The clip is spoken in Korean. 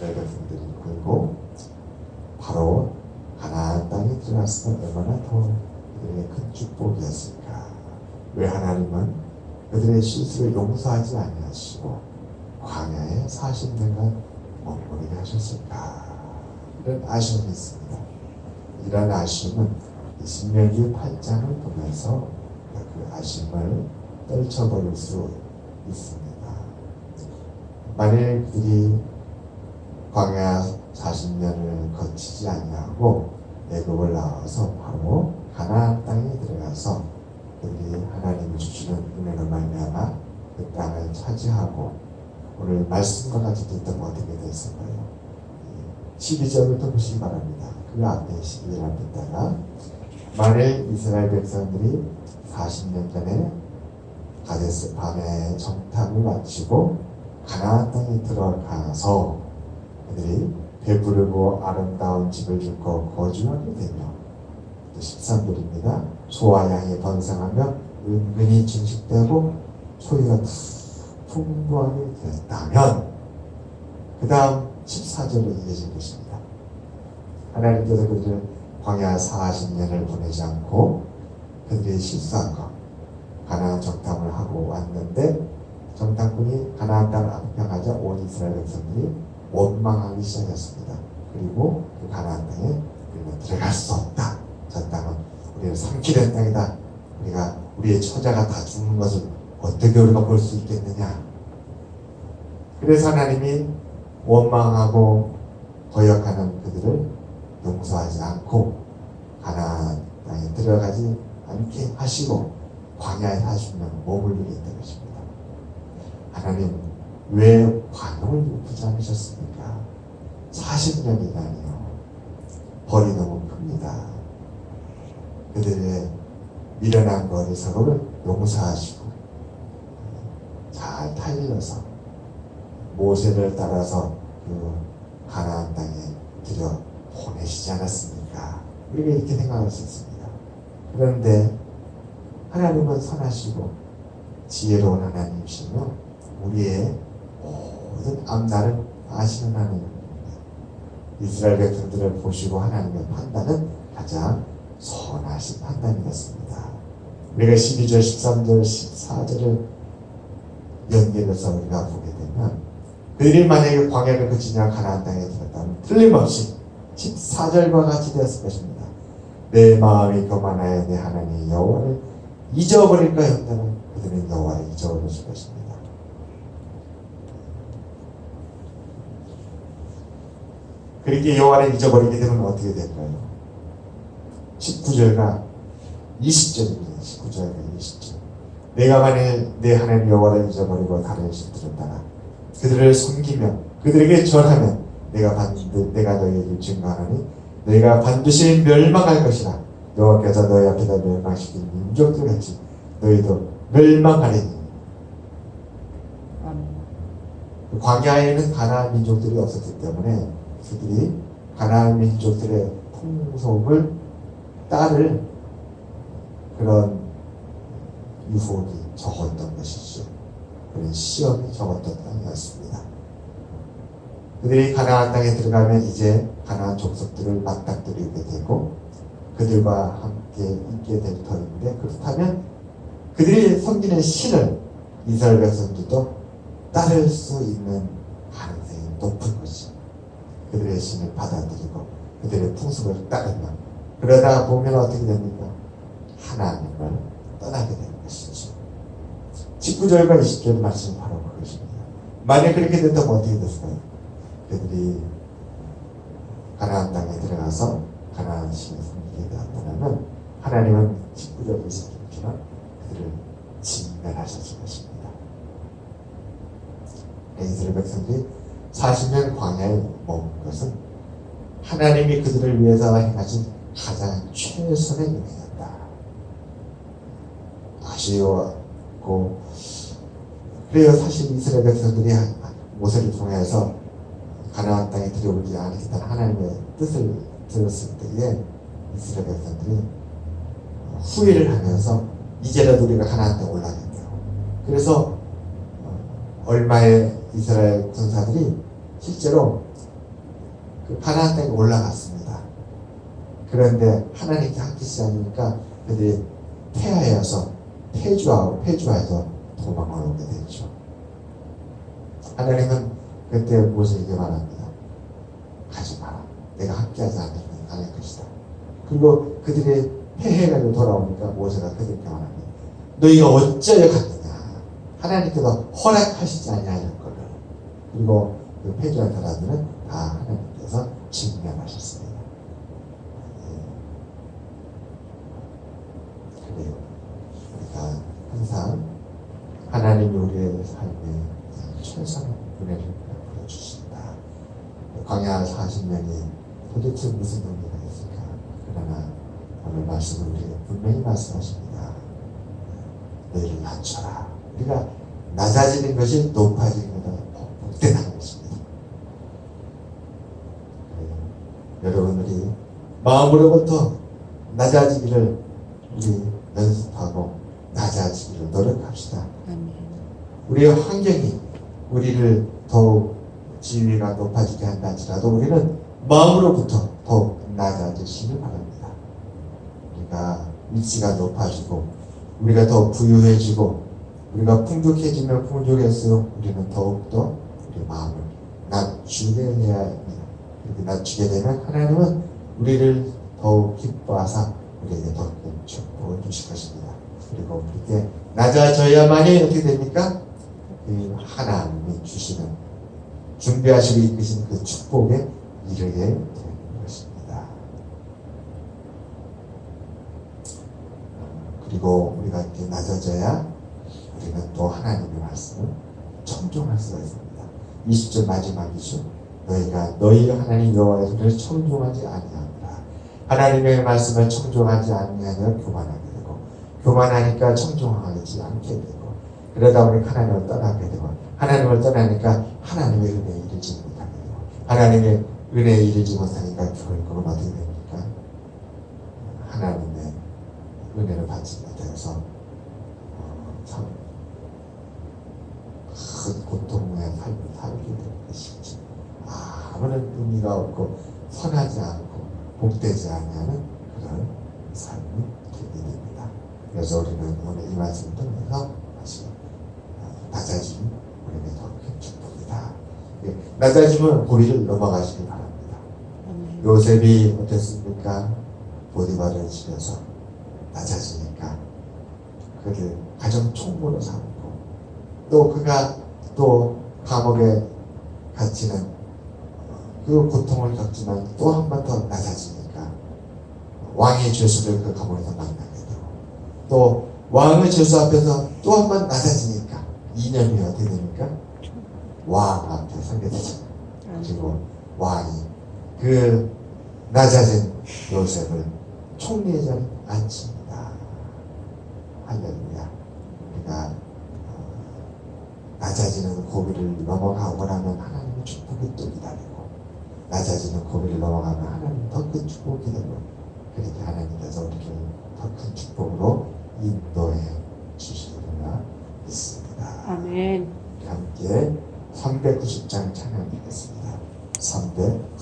이스라엘 백성들이 이끌고 바로 가나안 땅에 들어갔으면 얼마나 더 그들에게 큰 축복이었을까. 왜 하나님은 그들의 실수를 용서하지 아니하시고 광야에 40년간 머무르게 하셨을까. 이런 아쉬움이 있습니다. 이런 아쉬움은 신명기 8장을 보면서 그 아쉬움을 떨쳐버릴 수 있습니다. 만일 그들이 광야 40년을 거치지 아니하고 애굽을 나와서 바로 가나안 땅에 들어가서 그들이 하나님이 주시는 은혜로 말미암아 그 땅을 차지하고 오늘 말씀과 같이 듣던 어떻게 됐을까요? 12절부터 보시기 바랍니다. 그 앞에 12절 앞에다가 만일 이스라엘 백성들이 40년 전에 가데스 밤에 정탐을 마치고 가나안 땅에 들어가서 그들이 배부르고 아름다운 집을 짓고 거주하게 되며, 또 13절입니다. 소와 양이 번성하며 은근히 증식되고 소유가 풍부하게 되었다면, 그 다음 14절로 이어진 것입니다. 하나님께서 그들을 광야 40년을 보내지 않고 그들이 실수한 것, 가나안 정탐을 하고 왔는데 정탐꾼이 가나안 땅을 압평하자 온 이스라엘 백성들이 원망하기 시작했습니다. 그리고 그 가나안 땅에 우리는 들어갈 수 없다. 저 땅은 우리를 삼키는 땅이다. 우리가 우리의 처자가 다 죽는 것을 어떻게 우리가 볼 수 있겠느냐. 그래서 하나님이 원망하고 거역하는 그들을 용서하지 않고 가나안 땅에 들어가지 않게 하시고 광야에 40년 머물게 했던 것입니다. 하나님 왜 관용을 베푸지 않으셨습니까? 40년이라니요. 벌이 너무 큽니다. 그들의 미련한 거 어리석음을 용서하시고 잘 타일러서 모세를 따라서 그 가나안 땅에 들여 보내시지 않았습니까? 우리가 이렇게 생각할 수 있습니다. 그런데 하나님은 선하시고 지혜로운 하나님이시며 우리의 모든 앞날을 아시는 하나님입니다. 이스라엘 백성들을 보시고 하나님의 판단은 가장 선하신 판단이었습니다. 우리가 12절, 13절, 14절을 연결해서 우리가 보게 되면 그들이 만약에 광야를 거치냐 가나안 땅에 들었다면 틀림없이 14절과 같이 되었을 것입니다. 내 마음이 교만하여 내 하나님 여호와를 잊어버릴까 한다면 그들은 여호와를 잊어버렸을 것입니다. 그렇게 여호와를 잊어버리게 되면 어떻게 될까요? 19절과 20절입니다. 19절과 20절. 내가 만일 내 하나님 여호와를 잊어버리고 다른 신들을 따라 그들을 섬기며 그들에게 절하면 내가 너희에게 증거하노니 너희가 반드시 멸망할 것이라. 여호와께서 너희 앞에다 멸망시킨 민족들 같이 너희도 멸망하리니. 광야에는 가나안 민족들이 없었기 때문에 그들이 가나안 민족들의 풍속을 따를 그런 유혹이 적었던 것이죠. 그런 시험이 적었던 땅이었습니다. 그들이 가나안 땅에 들어가면 이제 가나안 족속들을 맞닥뜨리게 되고 그들과 함께 있게 될 터인데, 그렇다면 그들이 섬기는 신을 이스라엘 백성들도 따를 수 있는 가능성이 높은 것이죠. 그들의 신을 받아들이고 그들의 풍습을 따르면, 그러다 보면 어떻게 됩니까? 하나님을 떠나게 되는 것이죠. 19절과 20절 말씀은 바로 그것입니다. 만약 그렇게 된다면 어떻게 됐을까요? 그들이 가나안 땅에 들어가서 가나안 신을 섬기게 되었다면 하나님은 19절 20절처럼 그들을 진멸하셨을 것입니다. 이스라엘 백성들이 40년 광야에 머문 것은 하나님이 그들을 위해서 행하신 가장 최선의 은혜였다. 아쉬웠고, 그래요. 사실 이스라엘 백성들이 모세를 통해서 가나안 땅에 들여오지 않겠다는 하나님의 뜻을 들었을 때에 이스라엘 백성들이 후회를 하면서 이제라도 우리가 가나안 땅에 올라가겠대요. 그래서 얼마의 이스라엘 군사들이 실제로 그 가나안 땅에 올라갔습니다. 그런데 하나님께 합기지 않으니까 그들이 패하여서 패주하여서 도망을 오게 됐죠. 하나님은 그때 모세에게 말합니다. 가지 마라. 내가 함께하지 않을 것이다. 그리고 그들이 패해가지고 돌아오니까 모세가 그들에게 말합니다. 너희가 어찌하여 갔느냐. 하나님께서 허락하시지 아니하였거늘. 그리고 그 패주한 사람들은 다 하나님께서 징명하셨습니다. 그래요. 우리가 항상 하나님이 우리의 삶에 최선의 은혜를 베풀어 주신다. 광야 40년이 도대체 무슨 의미가 있을까? 그러나 오늘 말씀은 우리에게 분명히 말씀하십니다. 너희를 낮춰라. 우리가 낮아지는 것이 높아지는 것보다 복되다는 것입니다. 여러분들이 마음으로부터 낮아지기를 우리 연습하고 낮아지기를 노력합시다. 우리의 환경이 우리를 더욱 지위가 높아지게 한다 할지라도 우리는 마음으로부터 더욱 낮아지시길 바랍니다. 우리가 위치가 높아지고 우리가 더 부유해지고 우리가 풍족해지면 풍족할수록 우리는 더욱더 우리 마음을 낮추게 해야 합니다. 이렇게 낮추게 되면 하나님은 우리를 더욱 기뻐하사 우리에게 더 큰 축복을 주실 것입니다. 그리고 우리에게 낮아져야만이 어떻게 됩니까? 그 하나님이 주시는 준비하시고 이끄신 그 축복에 이르게 되는 것입니다. 그리고 우리가 이렇게 낮아져야 우리는 또 하나님의 말씀을 청종할 수가 있습니다. 20절 마지막이죠. 너희가 너희 하나님 여호와의 소리를 청종하지 아니하니라. 하나님의 말씀을 청종하지 아니하면 교만하게 되고 교만하니까 청종하지 않게 되고 그러다 보니 하나님을 떠나게 되고 하나님을 떠나니까 하나님의 은혜에 이르지 못하게 되고 하나님의 은혜에 이르지 못하니까 결국은 어떻게 됩니까? 하나님의 은혜를 받지 못해서 참 큰 고통의 삶을 살게 되는 것이지. 아무런 의미가 없고 선하지 않고 복되지 않냐는 그런 삶이 되게 됩니다. 그래서 우리는 오늘 이 말씀을 통해서 다시 낮아짐 우리에게 더 큰 축복이다. 낮아짐은 고리를 넘어가시기 바랍니다. 요셉이 어땠습니까? 보디발을 지려서 낮아지니까 그를 가정 총무로 삼고 또 그가 또 감옥에 갇히는 그 고통을 겪지만 또 한 번 더 낮아지니까 왕의 죄수를 그 감옥에서 만나게 되고 또 왕의 죄수 앞에서 또 한 번 낮아지니까 이념이 어떻게 됩니까? 왕 앞에 서게 되죠. 그리고 왕이 그 낮아진 요셉을 총리의 자리에 앉힙니다. 할렐루야. 우리가 낮아지는 고비를 넘어가고 나면 하나님의 축복이 또 기다리고 낮아지는 고비를 넘어가면 하나님 더 큰 축복이 기다리고 그렇게 하나님께서 우리를 더 큰 축복으로 인도해 주시리라 믿습니다. 아멘. 함께 390장 찬양드리겠습니다. 390